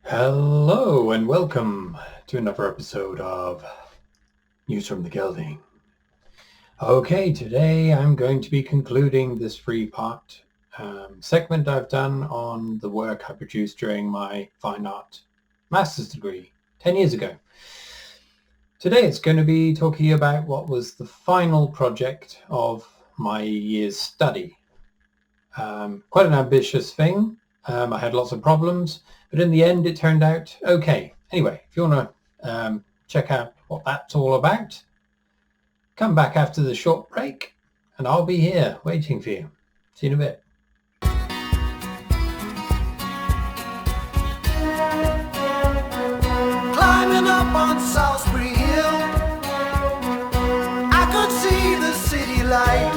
Hello and welcome to another episode of News from the Gelding. Okay, today I'm going to be concluding this three-part segment I've done on the work I produced during my fine art master's degree 10 years ago. Today it's going to be talking about what was the final project of my year's study. Quite an ambitious thing. I had lots of problems, but in the end it turned out okay. Anyway, if you want to check out what that's all about, come back after the short break and I'll be here waiting for you. See you in a bit. Climbing up on Salisbury Hill, I could see the city light.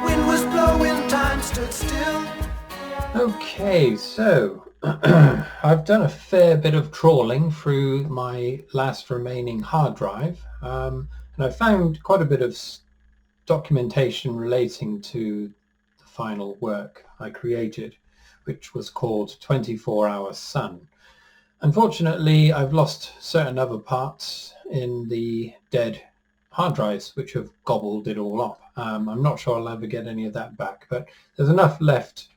Wind was blowing, time stood still. Okay, so I've done a fair bit of trawling through my last remaining hard drive, and I found quite a bit of documentation relating to the final work I created, which was called 24-Hour Sun. Unfortunately, I've lost certain other parts in the dead hard drives, which have gobbled it all up. I'm not sure I'll ever get any of that back, but there's enough left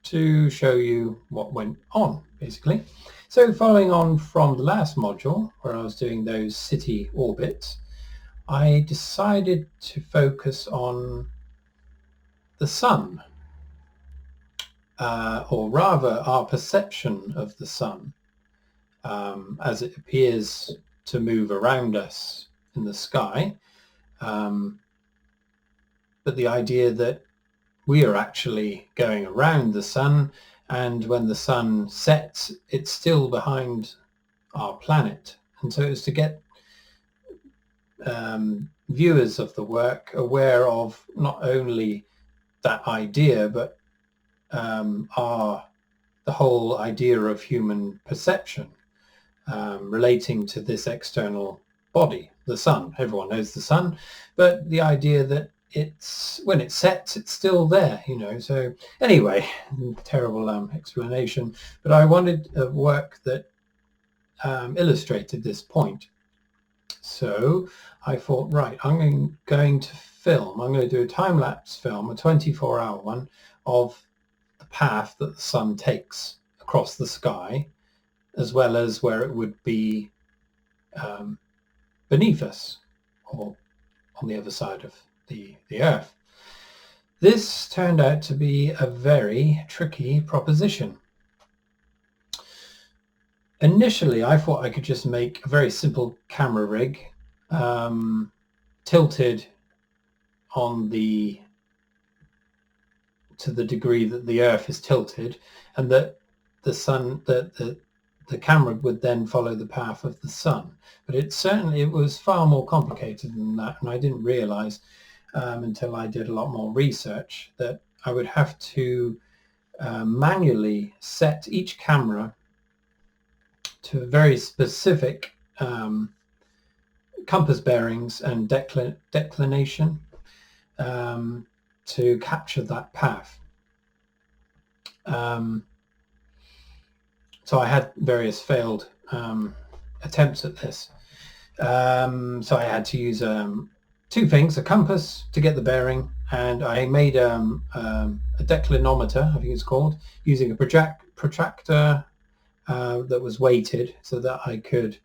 to show you what went on, basically. So following on from the last module, where I was doing those city orbits, I decided to focus on the sun, or rather our perception of the sun as it appears to move around us in the sky, but the idea that we are actually going around the sun, and when the sun sets, it's still behind our planet. And so it's to get viewers of the work aware of not only that idea, but the whole idea of human perception relating to this external body, the sun. Everyone knows the sun, but the idea that when it sets, it's still there, So anyway, terrible explanation, but I wanted a work that illustrated this point. So I thought, right, I'm going to do a time-lapse film, a 24-hour one, of the path that the sun takes across the sky, as well as where it would be beneath us, or on the other side of the Earth. This turned out to be a very tricky proposition. Initially, I thought I could just make a very simple camera rig tilted to the degree that the Earth is tilted, and that the sun, the camera would then follow the path of the sun. But it was far more complicated than that, and I didn't realize until I did a lot more research that I would have to manually set each camera to very specific compass bearings and declination to capture that path. So I had various failed attempts at this. So I had to use two things: a compass to get the bearing, and I made a declinometer, I think it's called, using a protractor that was weighted, so that I could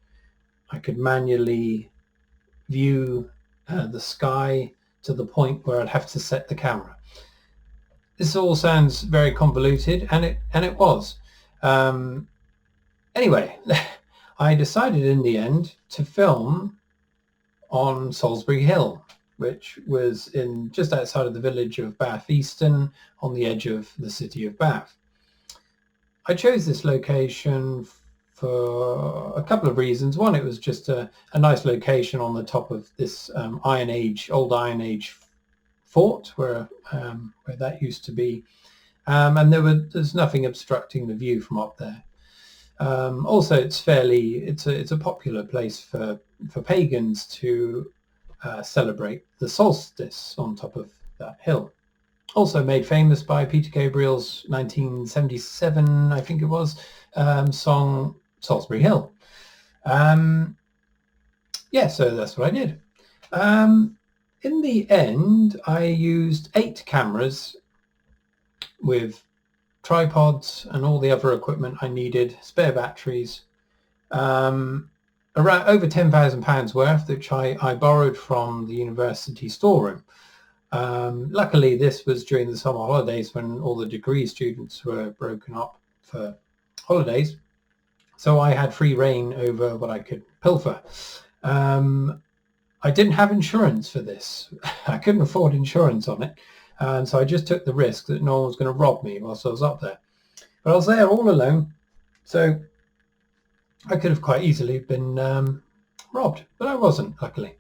manually view the sky to the point where I'd have to set the camera. This all sounds very convoluted, and it was. Anyway, I decided in the end to film on Salisbury Hill, which was just outside of the village of Bath Easton, on the edge of the city of Bath. I chose this location for a couple of reasons. One, it was just a nice location on the top of this old Iron Age fort where that used to be, and there's nothing obstructing the view from up there. Also, it's a popular place for pagans to celebrate the solstice on top of that hill. Also made famous by Peter Gabriel's 1977, I think it was, song Salisbury Hill. Yeah, so that's what I did. In the end, I used 8 cameras with tripods and all the other equipment I needed, spare batteries, around over £10,000 worth, which I borrowed from the university storeroom. Luckily, this was during the summer holidays when all the degree students were broken up for holidays. So I had free reign over what I could pilfer. I didn't have insurance for this. I couldn't afford insurance on it. And so I just took the risk that no one was going to rob me whilst I was up there. But I was there all alone. So I could have quite easily been robbed, but I wasn't, luckily.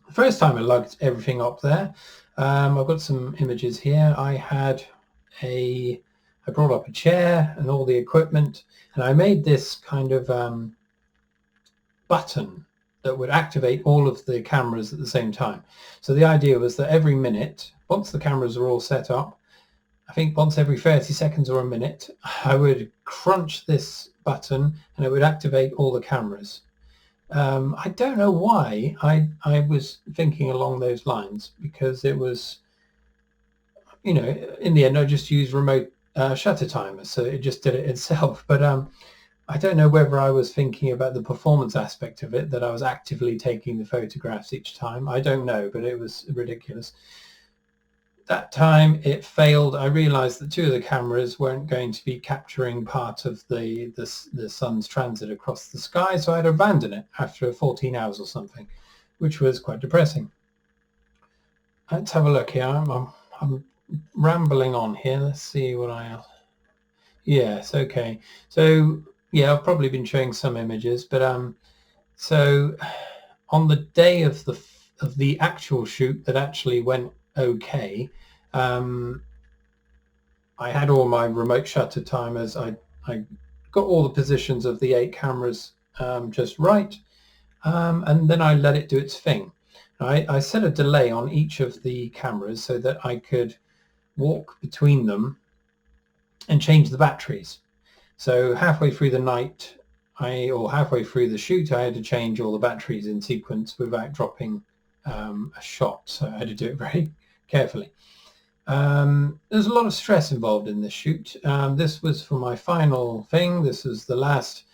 The first time I lugged everything up there, I've got some images here. I brought up a chair and all the equipment, and I made this kind of button that would activate all of the cameras at the same time. So the idea was that every minute, once the cameras are all set up, I think once every 30 seconds or a minute, I would crunch this button and it would activate all the cameras. I don't know why I was thinking along those lines, because it was, in the end I just used remote shutter timers, so it just did it itself. But I don't know whether I was thinking about the performance aspect of it, that I was actively taking the photographs each time. I don't know, but it was ridiculous. That time it failed. I realized that 2 of the cameras weren't going to be capturing part of the sun's transit across the sky, so I had to abandon it after 14 hours or something, which was quite depressing. Let's have a look here. I'm rambling on here. Let's see what Yes, okay. So yeah, I've probably been showing some images, but so on the day of the actual shoot that actually went okay, I had all my remote shutter timers. I got all the positions of the 8 cameras just right, and then I let it do its thing. I set a delay on each of the cameras so that I could walk between them and change the batteries. So halfway through the night, or halfway through the shoot, I had to change all the batteries in sequence without dropping a shot. So I had to do it very carefully. There's a lot of stress involved in this shoot. This was for my final thing. This was the last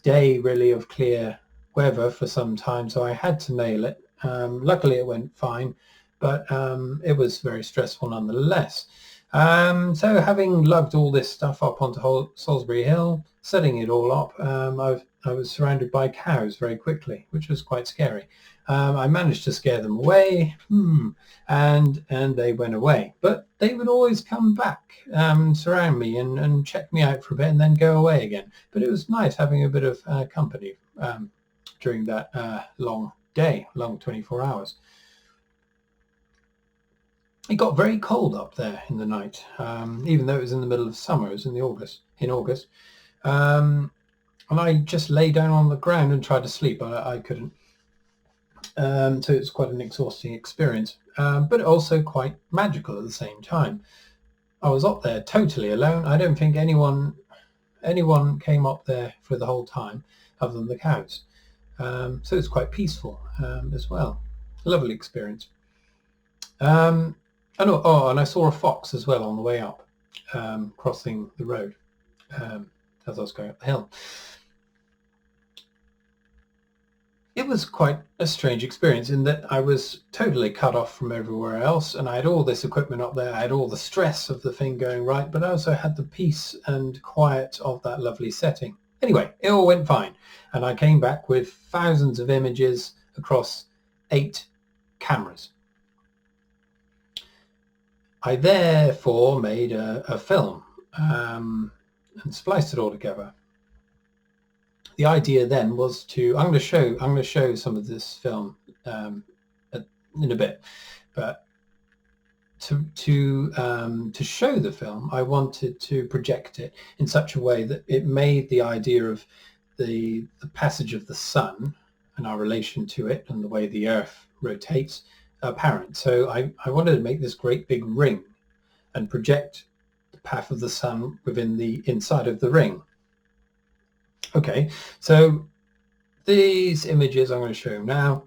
day really of clear weather for some time, so I had to nail it. Luckily it went fine, but it was very stressful nonetheless. So having lugged all this stuff up onto Salisbury Hill, setting it all up, I was surrounded by cows very quickly, which was quite scary. I managed to scare them away, and they went away. But they would always come back, surround me and check me out for a bit and then go away again. But it was nice having a bit of company during that long day, long 24 hours. It got very cold up there in the night, even though it was in the middle of summer. It was in August. And I just lay down on the ground and tried to sleep. I couldn't. So it was quite an exhausting experience, but also quite magical at the same time. I was up there totally alone. I don't think anyone came up there for the whole time other than the cows. So it's quite peaceful as well. Lovely experience. And I saw a fox as well on the way up, crossing the road as I was going up the hill. It was quite a strange experience in that I was totally cut off from everywhere else, and I had all this equipment up there. I had all the stress of the thing going right, but I also had the peace and quiet of that lovely setting. Anyway, it all went fine, and I came back with thousands of images across 8 cameras. I therefore made a film and spliced it all together. The idea then was I'm going to show some of this film in a bit, but to show the film, I wanted to project it in such a way that it made the idea of the passage of the sun and our relation to it and the way the Earth rotates apparent. So I wanted to make this great big ring and project the path of the sun within the inside of the ring. Okay, so these images I'm going to show you now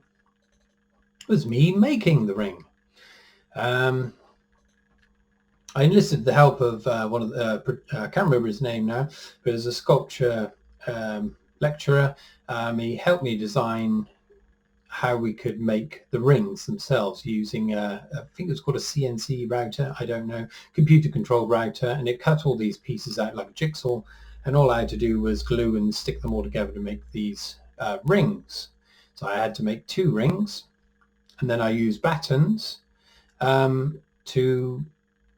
was me making the ring. I enlisted the help of one of the, I can't remember his name now, but he was a sculpture lecturer. He helped me design how we could make the rings themselves using, I think it was called a CNC router, I don't know, computer controlled router, and it cut all these pieces out like a jigsaw, and all I had to do was glue and stick them all together to make these rings. So I had to make 2 rings, and then I used battens to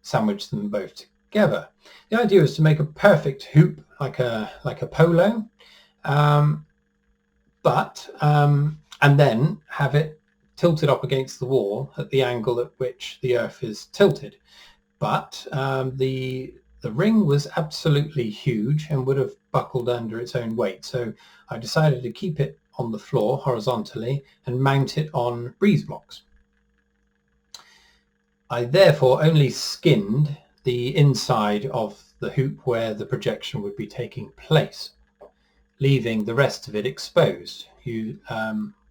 sandwich them both together. The idea is to make a perfect hoop, like a polo, and then have it tilted up against the wall at the angle at which the Earth is tilted. But the ring was absolutely huge and would have buckled under its own weight. So I decided to keep it on the floor horizontally and mount it on breeze blocks. I therefore only skinned the inside of the hoop where the projection would be taking place, leaving the rest of it exposed,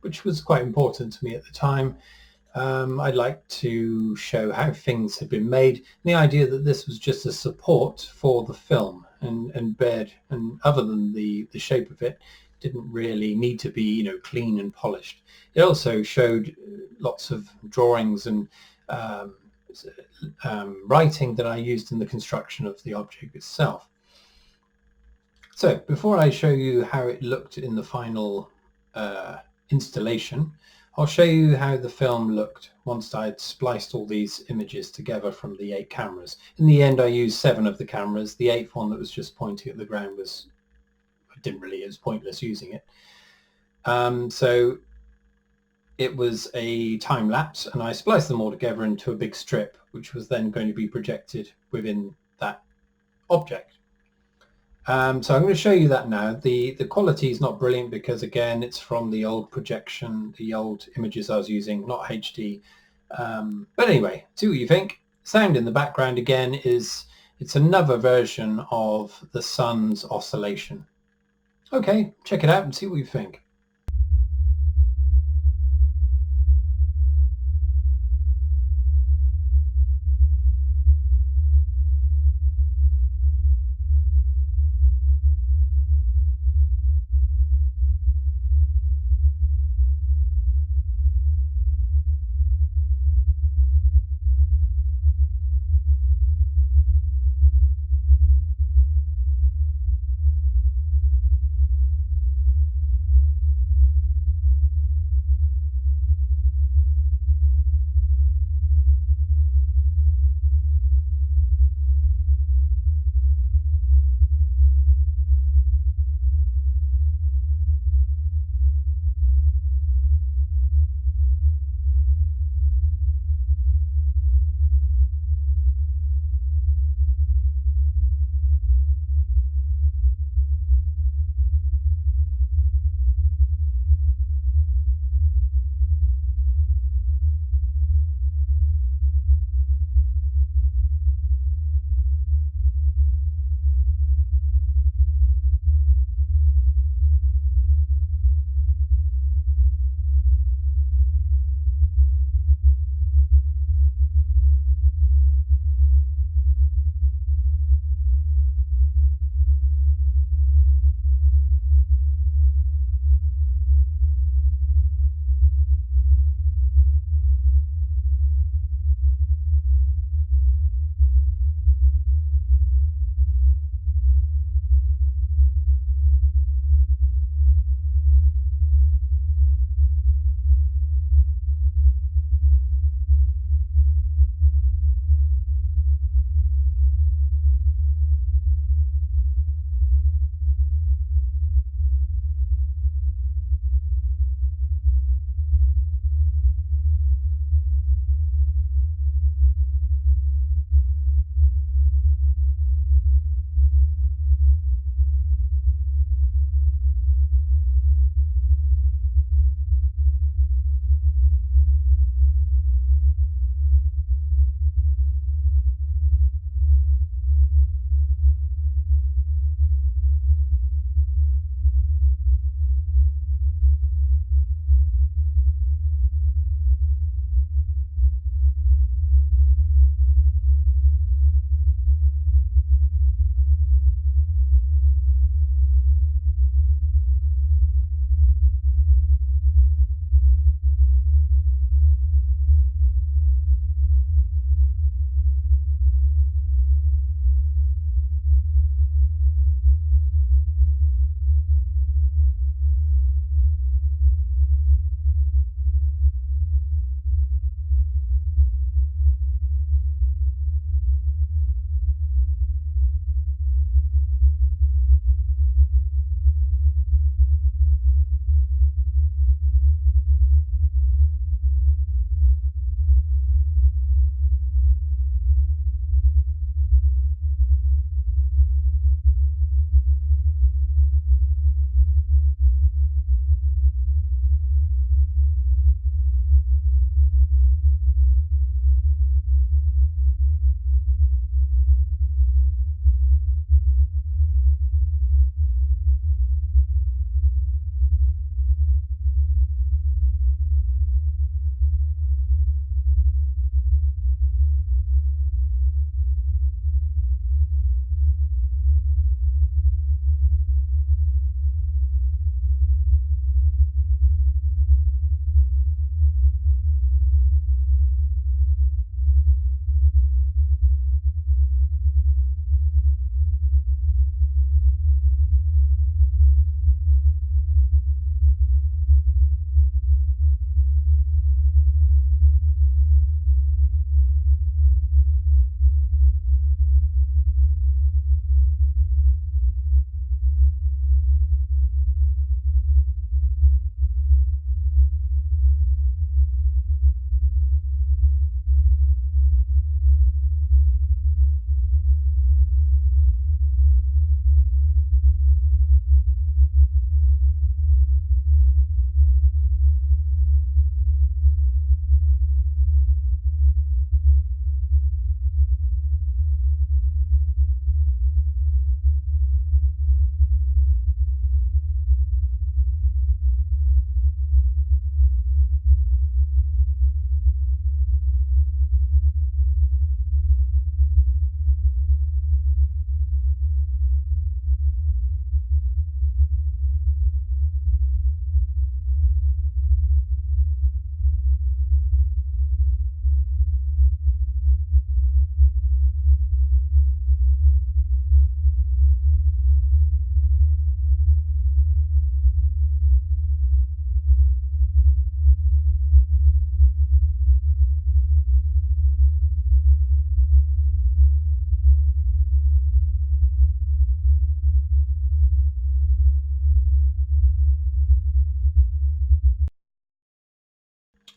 which was quite important to me at the time. I'd like to show how things had been made, and the idea that this was just a support for the film, and bed, and other than the shape of it, didn't really need to be clean and polished. It also showed lots of drawings and writing that I used in the construction of the object itself. So before I show you how it looked in the final installation, I'll show you how the film looked once I'd spliced all these images together from the 8 cameras. In the end I used 7 of the cameras. The 8th one that was just pointing at the ground it was pointless using it. So it was a time lapse, and I spliced them all together into a big strip, which was then going to be projected within that object. So I'm going to show you that now. The quality is not brilliant because, again, it's from the old projection, the old images I was using, not HD. But anyway, see what you think. Sound in the background again it's another version of the sun's oscillation. Okay, check it out and see what you think.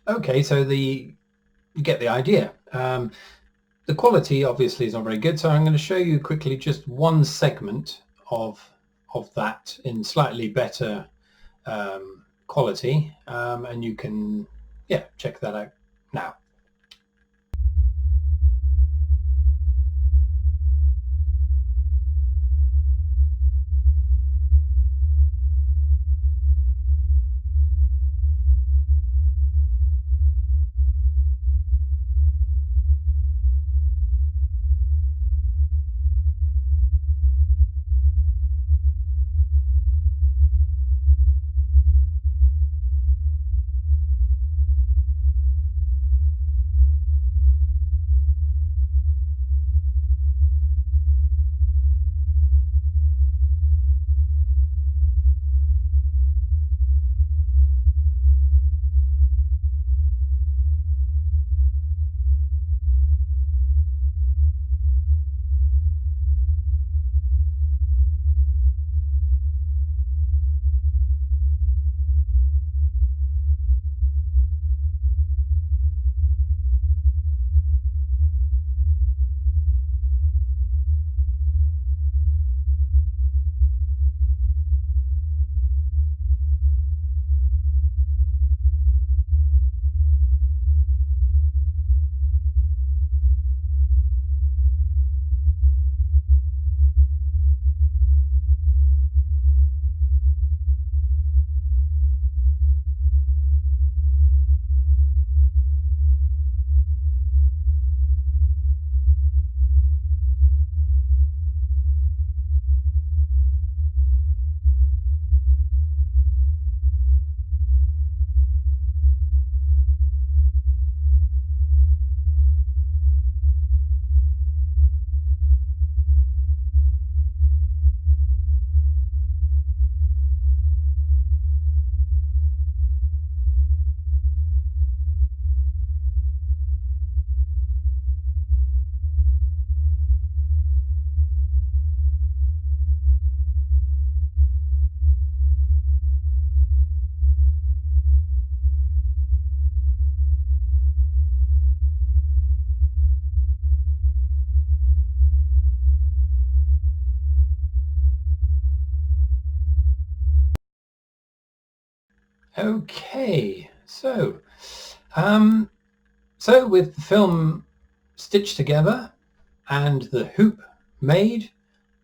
Okay, so you get the idea. The quality obviously is not very good, so I'm going to show you quickly just one segment of that in slightly better quality, and you can check that out now. Okay, so with the film stitched together and the hoop made,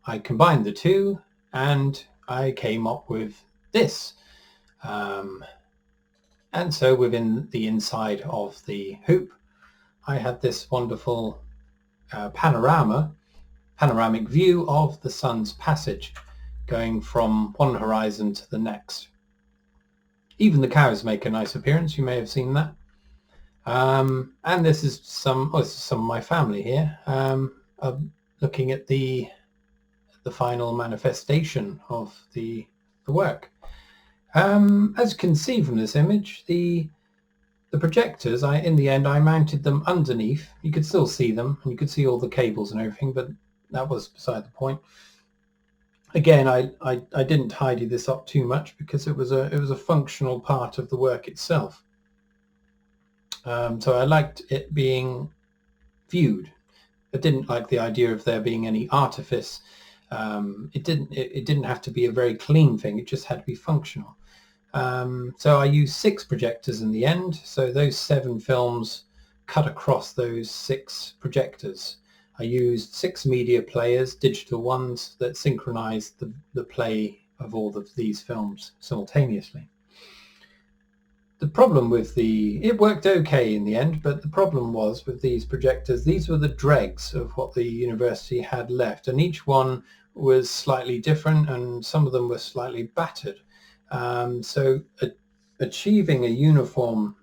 I combined the two and I came up with this. And so within the inside of the hoop, I had this wonderful panoramic view of the sun's passage going from one horizon to the next. Even the cows make a nice appearance. You may have seen that. And this is some of my family here, looking at the final manifestation of the work. As you can see from this image, the projectors, in the end I mounted them underneath. You could still see them, and you could see all the cables and everything, but that was beside the point. Again, I didn't tidy this up too much because it was a functional part of the work itself. So I liked it being viewed. I didn't like the idea of there being any artifice. It didn't have to be a very clean thing. It just had to be functional. So I used 6 projectors in the end. So those 7 films cut across those 6 projectors. I used 6 media players, digital ones, that synchronized the play of all of these films simultaneously. The problem with it worked okay in the end, but the problem was with these projectors, these were the dregs of what the university had left, and each one was slightly different and some of them were slightly battered. So achieving a uniform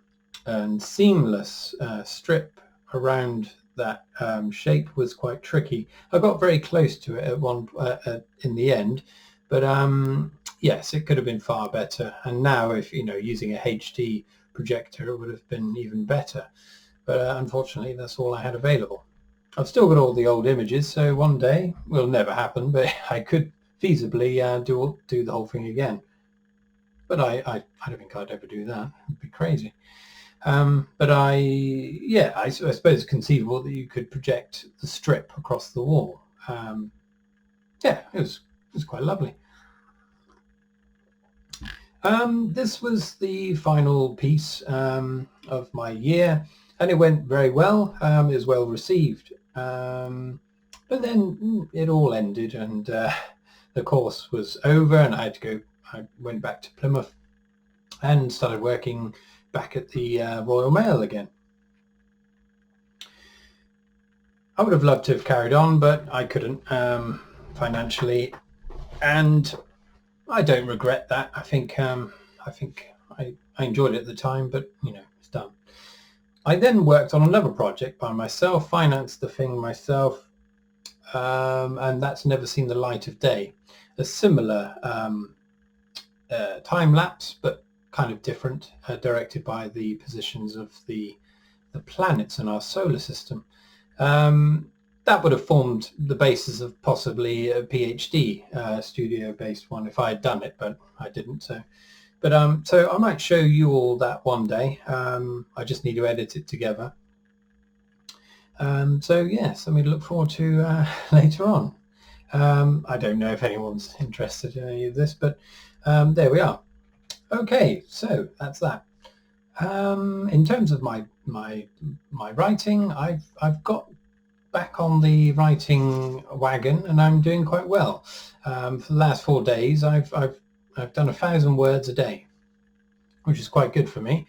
and seamless strip around that shape was quite tricky. I got very close to it in the end, but yes, it could have been far better. And now, if using a HD projector, it would have been even better. But unfortunately, that's all I had available. I've still got all the old images, so one day, will never happen, but I could feasibly do the whole thing again. But I don't think I'd ever do that. It'd be crazy. But I suppose it's conceivable that you could project the strip across the wall. Yeah, it was quite lovely. This was the final piece of my year, and it went very well. It was well received. But then it all ended, and the course was over, and I had to go. I went back to Plymouth and started working back at the Royal Mail again. I would have loved to have carried on, but I couldn't financially, and I don't regret that. I think I enjoyed it at the time, but it's done. I then worked on another project by myself, financed the thing myself, and that's never seen the light of day. A similar time-lapse, but kind of different, directed by the positions of the planets in our solar system. That would have formed the basis of possibly a PhD studio-based one if I had done it, but I didn't. So I might show you all that one day. I just need to edit it together. So yes, I mean, look forward to later on. I don't know if anyone's interested in any of this, but there we are. Okay, so that's that. In terms of my writing, I've got back on the writing wagon, and I'm doing quite well. For the last 4 days, I've done 1,000 words a day, which is quite good for me.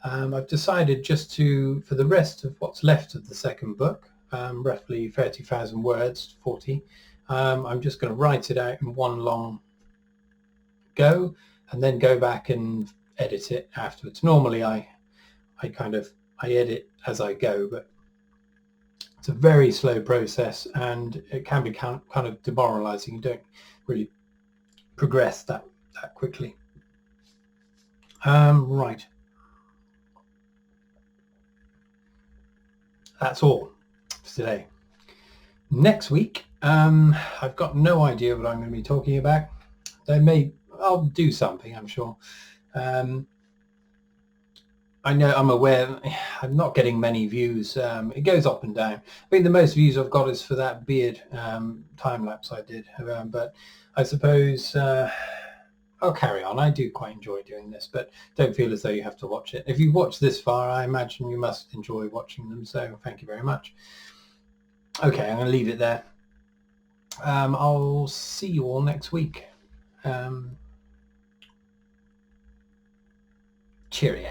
I've decided just for the rest of what's left of the second book, roughly 30,000 words, 40, I'm just going to write it out in one long go, and then go back and edit it afterwards. Normally I edit as I go, but it's a very slow process, and it can be kind of demoralizing. You don't really progress that quickly. Right. That's all for today. Next week, I've got no idea what I'm going to be talking about. I'll do something, I'm sure. I know, I'm aware, I'm not getting many views. It goes up and down. I mean, the most views I've got is for that beard time-lapse I did. But I suppose I'll carry on. I do quite enjoy doing this, but don't feel as though you have to watch it. If you've watched this far, I imagine you must enjoy watching them, so thank you very much. Okay, I'm going to leave it there. I'll see you all next week. Cheerio.